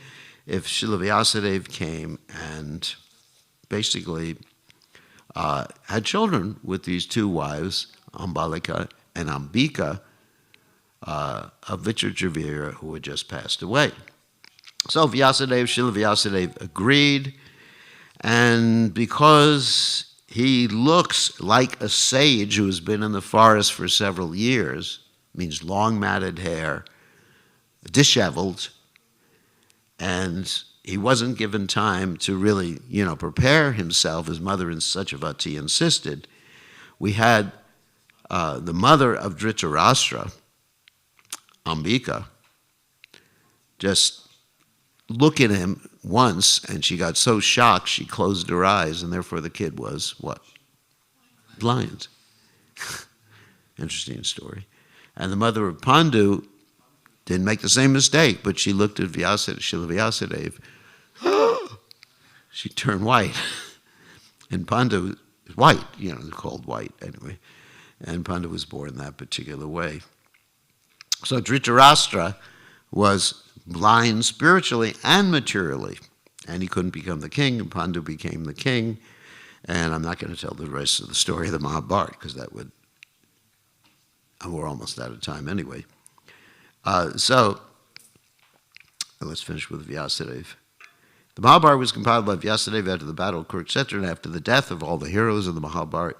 If Srila Vyasadeva came and basically had children with these two wives, Ambalika and Ambika, of Vitravirya, who had just passed away. So Srila Vyasadeva agreed, and because he looks like a sage who has been in the forest for several years, means long matted hair, disheveled, and he wasn't given time to really, prepare himself. His mother and Satyavati insisted. We had the mother of Dhritarashtra, Ambika, just look at him once, and she got so shocked she closed her eyes, and therefore the kid was what? Blind. Interesting story. And the mother of Pandu didn't make the same mistake, but she looked at Srila Vyasadeva. She turned white. And Pandu is white, called white anyway. And Pandu was born that particular way. So Dhritarashtra was blind spiritually and materially, and he couldn't become the king, and Pandu became the king. And I'm not going to tell the rest of the story of the Mahabharata, because we're almost out of time anyway. So let's finish with Vyasadeva. The Mahabharata was compiled by Vyasadeva after the battle of Kurukshetra and after the death of all the heroes of the Mahabharata.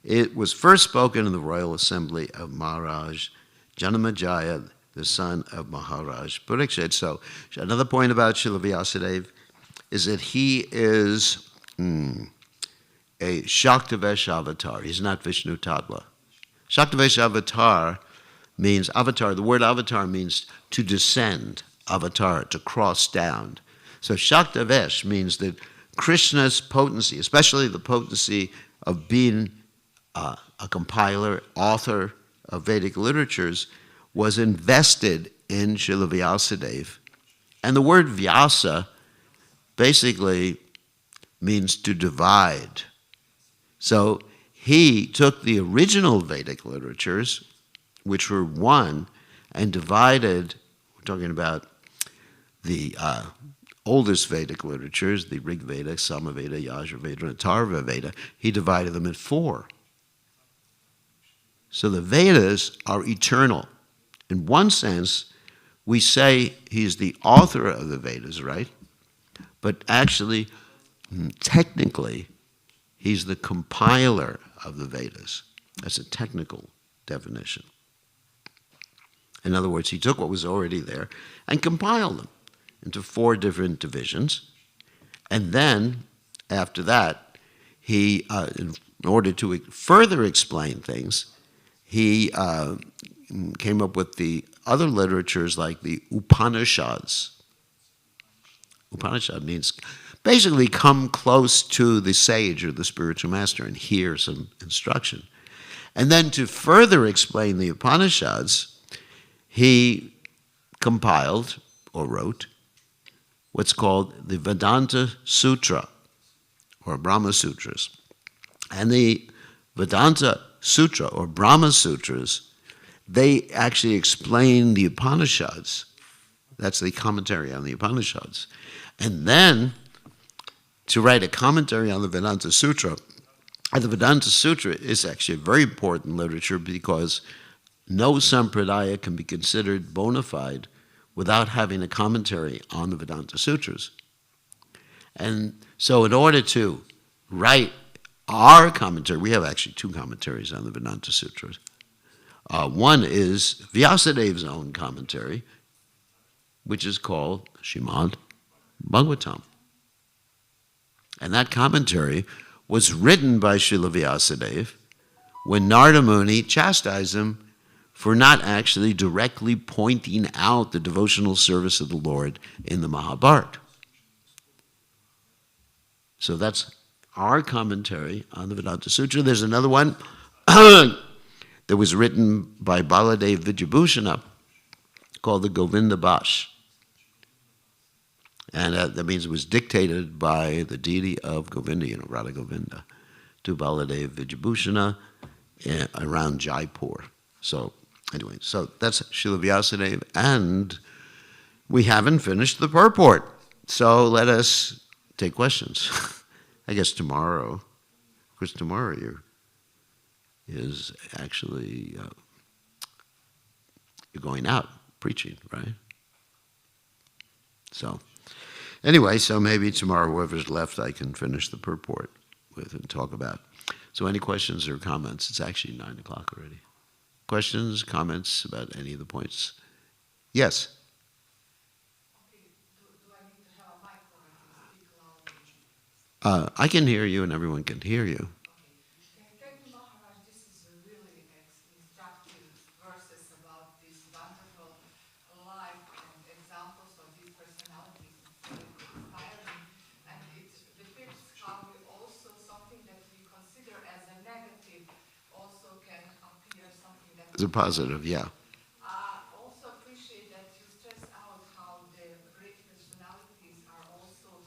It was first spoken in the royal assembly of Maharaj Janamejaya, the son of Maharaj Parikshit. So another point about Srila Vyasadeva is that he is a Shaktavesh avatar. He's not Vishnu Tattva. Shaktavesh avatar means, the word avatar means to descend, avatar, to cross down. So Shaktavesh means that Krishna's potency, especially the potency of being a compiler, author of Vedic literatures, was invested in Srila Vyasadeva. And the word Vyasa basically means to divide. So he took the original Vedic literatures, which were one, and divided, we're talking about the oldest Vedic literatures, the Rig Veda, Samaveda, Yajurveda, and Atharva Veda, he divided them in four. So the Vedas are eternal. In one sense, we say he's the author of the Vedas, right? But actually, technically, he's the compiler of the Vedas. That's a technical definition. In other words, he took what was already there and compiled them into four different divisions. And then, after that, he, in order to further explain things, he came up with the other literatures like the Upanishads. Upanishad means basically come close to the sage or the spiritual master and hear some instruction. And then to further explain the Upanishads, he compiled or wrote what's called the Vedanta Sutra or Brahma Sutras. And the Vedanta Sutra or Brahma Sutras, they actually explain the Upanishads. That's the commentary on the Upanishads. And then to write a commentary on the Vedanta Sutra, the Vedanta Sutra is actually a very important literature because no sampradaya can be considered bona fide without having a commentary on the Vedanta Sutras. And so in order to write our commentary, we have actually two commentaries on the Vedanta Sutras. One is Vyasadeva's own commentary, which is called Srimad Bhagavatam. And that commentary was written by Srila Vyasadeva when Narada Muni chastised him for not actually directly pointing out the devotional service of the Lord in the Mahabharata. So that's our commentary on the Vedanta Sutra. There's another one that was written by Baladev Vijayabhushana called the Govinda Bhash. And that means it was dictated by the deity of Govinda, Radha Govinda, to Baladev Vijayabhushana around Jaipur. So anyway, so that's Srila Vyasadeva, and we haven't finished the purport. So let us take questions. I guess tomorrow, because tomorrow is actually you're going out preaching, right? So anyway, so maybe tomorrow, whoever's left, I can finish the purport with and talk about. So any questions or comments? It's actually 9 o'clock already. Questions, comments about any of the points? Yes? Okay, do I need to have a mic or I can speak loudly? I can hear you and everyone can hear you. Okay. Thank you, Maharaj. This is a really instructive verses about this wonderful life and examples of these personalities. It's really inspiring. And it depicts how we also, something that we consider as a negative, also can appear something that It's a positive, yeah. I also appreciate that you stress out how the great personalities are also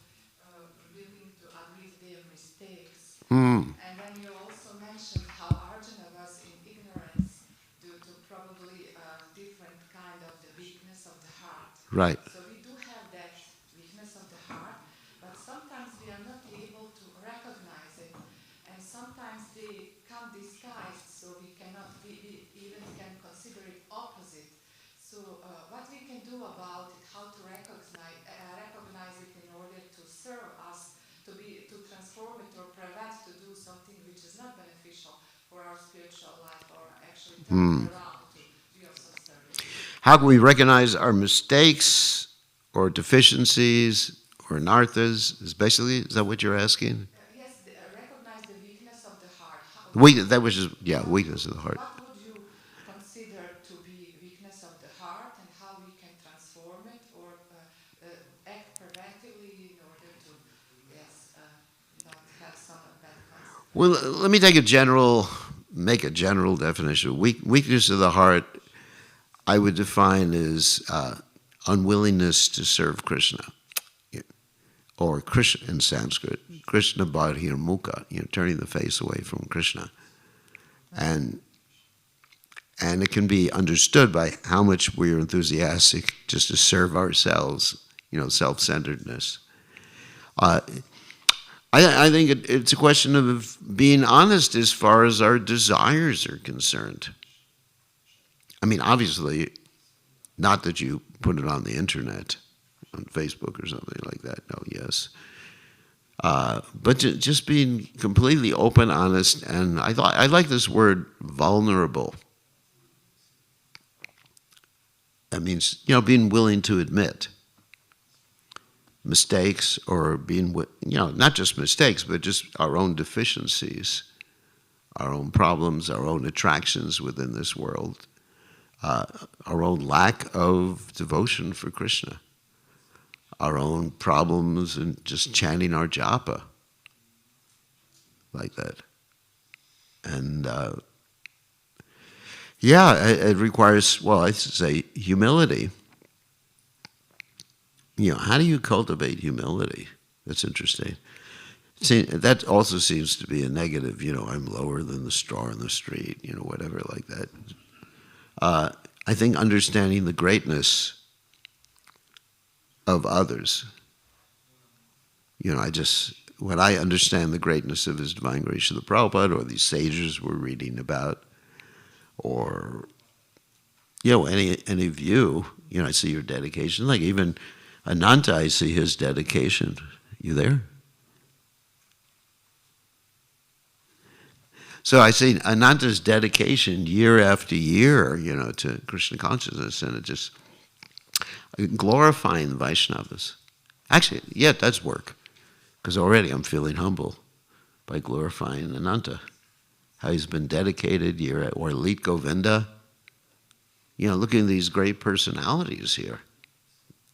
willing to admit their mistakes. And then you also mentioned how Arjuna was in ignorance due to probably different kind of the weakness of the heart. Right. So we do have that weakness of the heart, but sometimes we are not able to recognize it. And sometimes they come disguised, so we even can consider it opposite. So what we can do about it, how to recognize it in order to serve us, to transform it or prevent to do something which is not beneficial for our spiritual life, or actually turn it around to be of some service. How can we recognize our mistakes or deficiencies or anarthas? Is that what you're asking? Yes, recognize the weakness of the heart. Weakness of the heart. What would you consider to be weakness of the heart, and how we can transform it or act preventively in order to, not have some bad consequences? Well, let me make a general definition. Weakness of the heart, I would define as unwillingness to serve Krishna, or Krishna in Sanskrit, Krishna Bhadhirmukha, turning the face away from Krishna. And it can be understood by how much we're enthusiastic just to serve ourselves, self-centeredness. I think it's a question of being honest as far as our desires are concerned. I mean, obviously, not that you put it on the internet, on Facebook or something like that. No, yes. But just being completely open, honest, and I like this word vulnerable. That means, being willing to admit mistakes, or being, not just mistakes, but just our own deficiencies, our own problems, our own attractions within this world, our own lack of devotion for Krishna, our own problems and just chanting our japa like that. And it requires, I should say, humility. How do you cultivate humility? That's interesting. See, that also seems to be a negative, I'm lower than the straw in the street, whatever like that. I think understanding the greatness of others, when I understand the greatness of His Divine Grace Srila Prabhupada, or these sages we're reading about, or, any of you, I see your dedication, like even Ananta, I see his dedication. You there? So I see Ananta's dedication year after year, to Krishna consciousness, and it just glorifying the Vaishnavas. Actually, that's work, because already I'm feeling humble by glorifying Ananta. how he's been dedicated. Or Lit Govinda. Look at these great personalities here.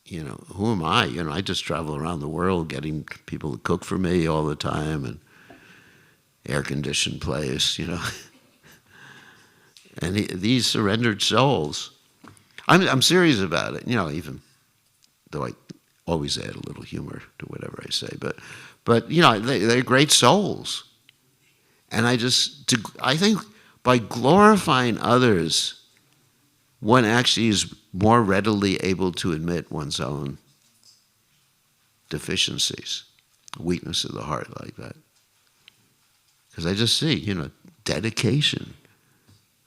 Who am I? I just travel around the world getting people to cook for me all the time and air-conditioned place, And these surrendered souls, I'm serious about it, even though I always add a little humor to whatever I say. But they're great souls. And I think by glorifying others, one actually is more readily able to admit one's own deficiencies, weakness of the heart like that. Because I just see, dedication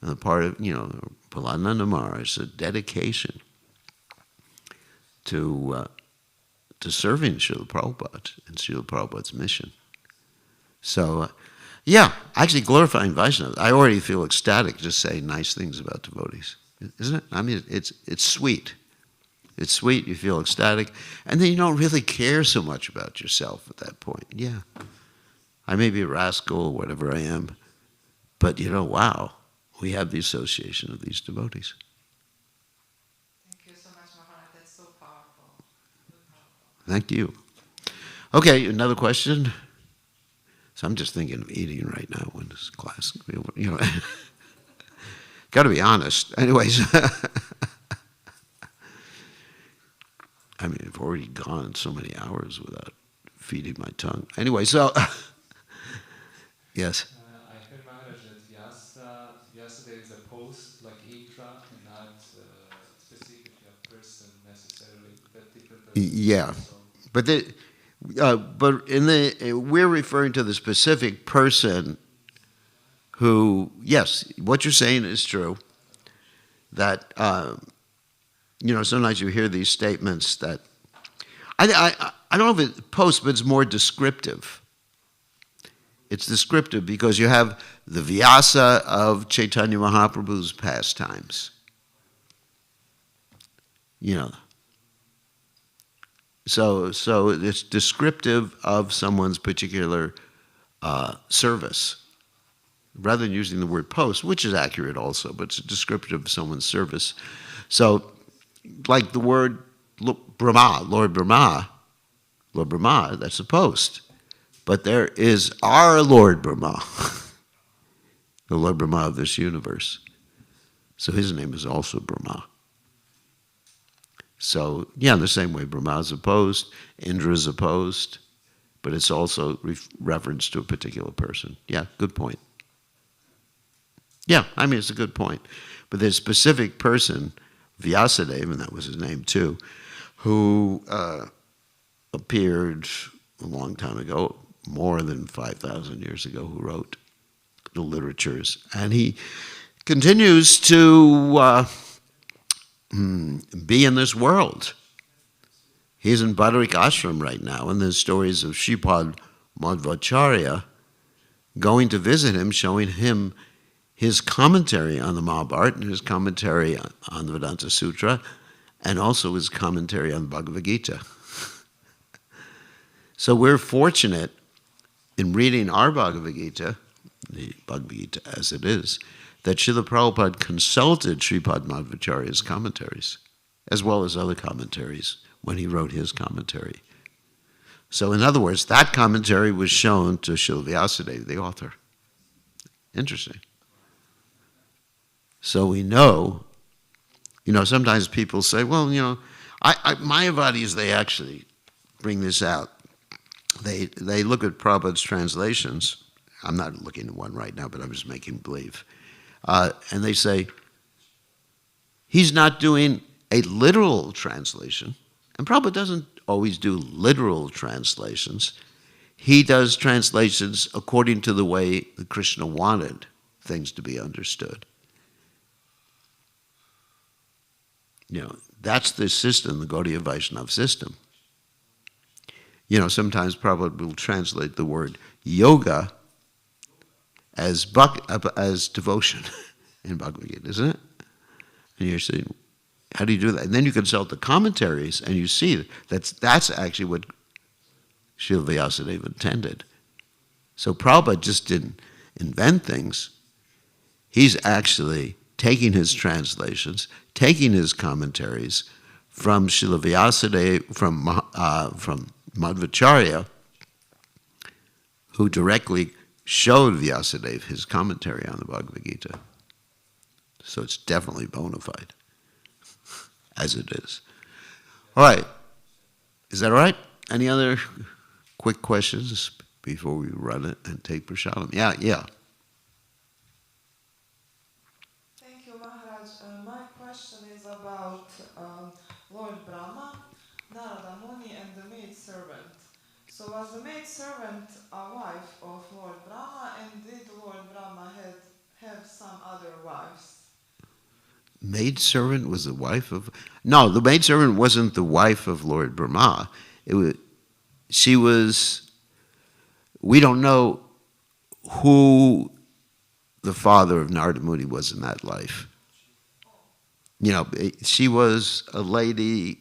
on the part of, Prahlada Maharaj, a dedication to serving Srila Prabhupada and Srila Prabhupada's mission. So, actually glorifying Vaishnavas. I already feel ecstatic just saying nice things about devotees. Isn't it? I mean, it's sweet. It's sweet, you feel ecstatic, and then you don't really care so much about yourself at that point. Yeah, I may be a rascal or whatever I am, but wow, we have the association of these devotees. Thank you so much, Maharaj. That's so powerful. Thank you. Okay, another question. So I'm just thinking of eating right now in this class. Got to be honest. Anyways, I mean, I've already gone so many hours without feeding my tongue. Anyway, so, yes. I heard Maharaj that Vyasa there is a post like Ikra and not specifically a person necessarily, but different persons. Yeah, but we're referring to the specific person who, yes, what you're saying is true. That sometimes you hear these statements that I don't know if it's post, but it's more descriptive. It's descriptive because you have the Vyasa of Chaitanya Mahaprabhu's pastimes. So it's descriptive of someone's particular service. Rather than using the word post, which is accurate also, but it's descriptive of someone's service. So, like the word Brahma, Lord Brahma, that's a post. But there is our Lord Brahma, the Lord Brahma of this universe. So his name is also Brahma. So, the same way Brahma is a post, Indra is a post, but it's also reference to a particular person. Yeah, good point. Yeah, I mean, it's a good point. But there's a specific person, Vyasadeva, and that was his name too, who appeared a long time ago, more than 5,000 years ago, who wrote the literatures. And he continues to be in this world. He's in Badarik Ashram right now, and there's stories of Shripad Madhvacharya going to visit him, showing him his commentary on the Mahabharata and his commentary on the Vedanta Sutra, and also his commentary on the Bhagavad Gita. So we're fortunate in reading our Bhagavad Gita, the Bhagavad Gita as it is, that Srila Prabhupada consulted Shripad Madhvacharya's commentaries, as well as other commentaries, when he wrote his commentary. So in other words, that commentary was shown to Srila Vyasadeva, the author. Interesting. So we know, sometimes people say, well, Mayavadis, they actually bring this out. They look at Prabhupada's translations. I'm not looking at one right now, but I'm just making believe. And they say, he's not doing a literal translation. And Prabhupada doesn't always do literal translations. He does translations according to the way that Krishna wanted things to be understood. That's the system, the Gaudiya Vaishnava system. Sometimes Prabhupada will translate the word yoga as devotion in Bhagavad Gita, isn't it? And you're saying, how do you do that? And then you consult the commentaries and you see that's actually what Srila Vyasadeva intended. So Prabhupada just didn't invent things. He's actually taking his translations, taking his commentaries from Srila Vyasadeva, from Madhvacharya, who directly showed Vyasadeva his commentary on the Bhagavad Gita. So it's definitely bona fide, as it is. All right. Is that all right? Any other quick questions before we run it and take prasadam? Yeah. Thank you, Maharaj. My question is about Lord Brahma, Narada Muni, and the maidservant. So was the maidservant a wife of Lord Brahma, and did Lord Brahma have some other wives? Maidservant was the wife of... No, the maidservant wasn't the wife of Lord Brahma. She was... We don't know who the father of Narada Muni was in that life. You know, she was a lady,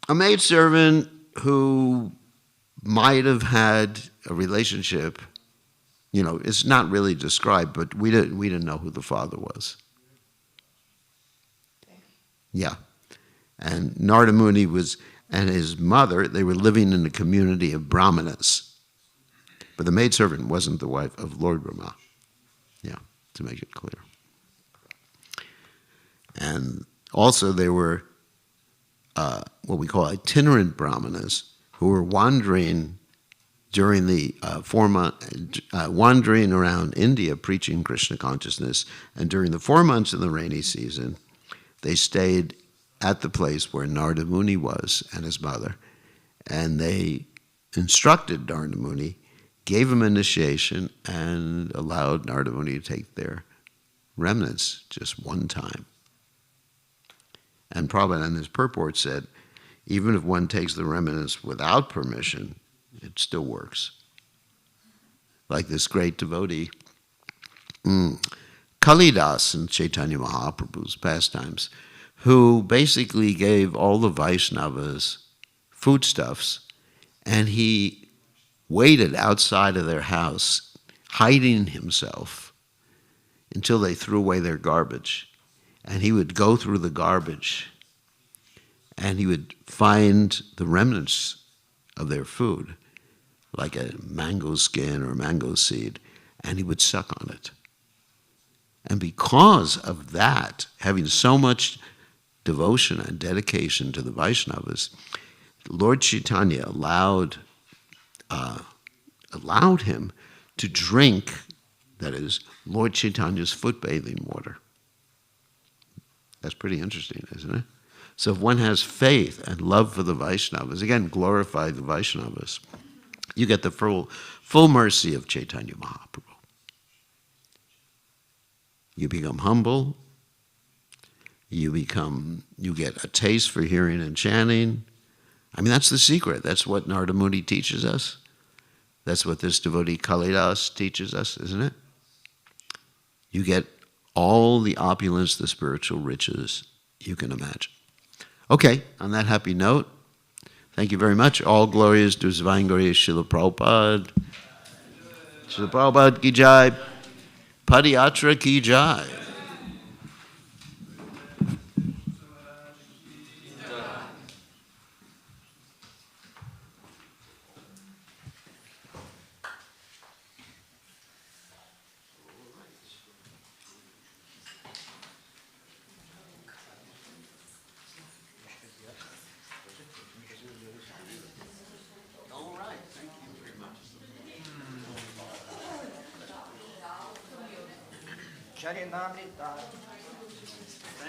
a maidservant who might have had a relationship. You know, it's not really described, but we didn't know who the father was. Yeah. And Narada Muni and his mother, they were living in a community of brahmanas. But the maidservant wasn't the wife of Lord Brahma. Yeah, to make it clear. And also they were what we call itinerant brahmanas who were wandering during the wandering around India preaching Krishna consciousness. And during the 4 months in the rainy season, they stayed at the place where Narada Muni was and his mother. And they instructed Narada Muni, gave him initiation, and allowed Narada Muni to take their remnants just one time. And Prabhupada in his purport said, even if one takes the remnants without permission, it still works. Like this great devotee, Kalidas in Chaitanya Mahaprabhu's pastimes, who basically gave all the Vaishnavas foodstuffs, and he waited outside of their house, hiding himself, until they threw away their garbage. And he would go through the garbage, and he would find the remnants of their food, like a mango skin or a mango seed, and he would suck on it. And because of that, having so much devotion and dedication to the Vaishnavas, Lord Chaitanya allowed him to drink, that is, Lord Chaitanya's foot bathing water. That's pretty interesting, isn't it? So if one has faith and love for the Vaishnavas, again, glorify the Vaishnavas, you get the full mercy of Chaitanya Mahaprabhu. You become humble. You get a taste for hearing and chanting. I mean, that's the secret. That's what Narada Muni teaches us. That's what this devotee Kalidas teaches us, isn't it? You get all the opulence, the spiritual riches you can imagine. Okay, on that happy note, thank you very much. All glories to Divine Glorious Srila Prabhupada. Srila Prabhupada ki jai. Padayatra ki jai. Charinamrita